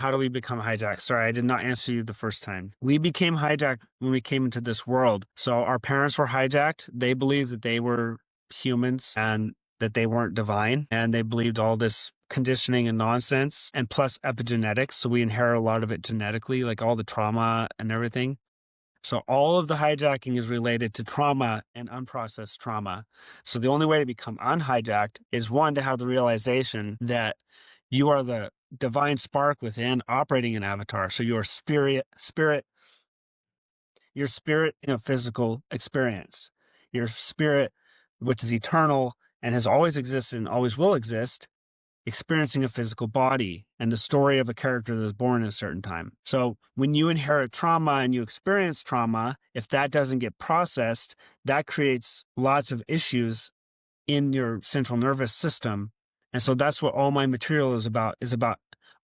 How do we become hijacked? Sorry, I did not answer you the first time. We became hijacked when we came into this world. So our parents were hijacked. They believed that they were humans and that they weren't divine. And they believed all this conditioning and nonsense, and plus epigenetics. So we inherit a lot of it genetically, like all the trauma and everything. So all of the hijacking is related to trauma and unprocessed trauma. So the only way to become unhijacked is, one, to have the realization that you are the divine spark within operating an avatar. So your spirit in a physical experience, your spirit, which is eternal and has always existed and always will exist, experiencing a physical body and the story of a character that was born at a certain time. So when you inherit trauma and you experience trauma, if that doesn't get processed, that creates lots of issues in your central nervous system. And so that's what all my material is about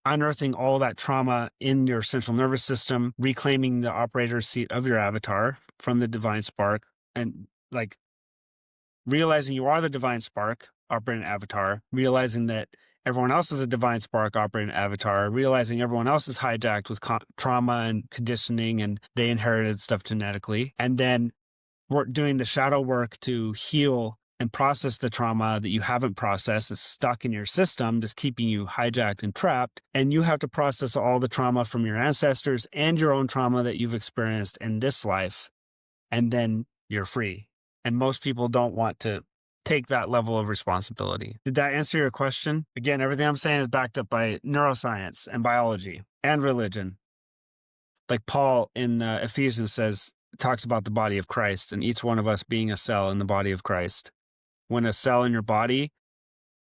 unearthing all that trauma in your central nervous system, reclaiming the operator's seat of your avatar from the divine spark, and like realizing you are the divine spark operating avatar, realizing that everyone else is a divine spark operating avatar, realizing everyone else is hijacked with trauma and conditioning and they inherited stuff genetically. And then we're doing the shadow work to heal and process the trauma that you haven't processed, that's stuck in your system, that's keeping you hijacked and trapped. And you have to process all the trauma from your ancestors and your own trauma that you've experienced in this life. And then you're free. And most people don't want to take that level of responsibility. Did that answer your question? Again, everything I'm saying is backed up by neuroscience and biology and religion. Like Paul in Ephesians talks about the body of Christ and each one of us being a cell in the body of Christ. When a cell in your body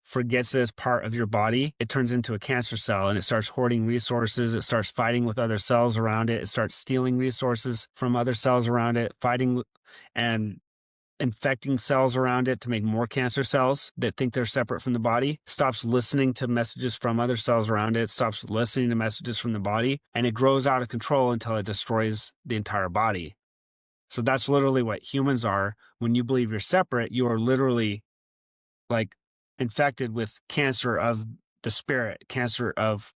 forgets that it's part of your body, it turns into a cancer cell and it starts hoarding resources. It starts fighting with other cells around it. It starts stealing resources from other cells around it, fighting and infecting cells around it to make more cancer cells that think they're separate from the body, stops listening to messages from other cells around it, stops listening to messages from the body, and it grows out of control until it destroys the entire body. So that's literally what humans are. When you believe you're separate, you are literally like infected with cancer of the spirit, cancer of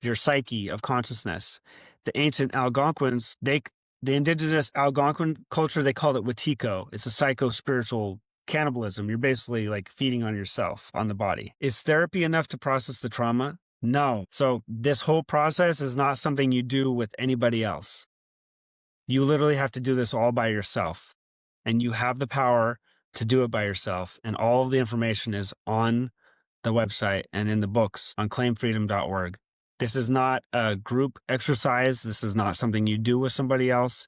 your psyche, of consciousness. The ancient Algonquins, the indigenous Algonquin culture, they called it Wetiko. It's a psycho-spiritual cannibalism. You're basically like feeding on yourself, on the body. Is therapy enough to process the trauma? No. So this whole process is not something you do with anybody else. You literally have to do this all by yourself. And you have the power to do it by yourself. And all of the information is on the website and in the books on claimfreedom.org. This is not a group exercise. This is not something you do with somebody else.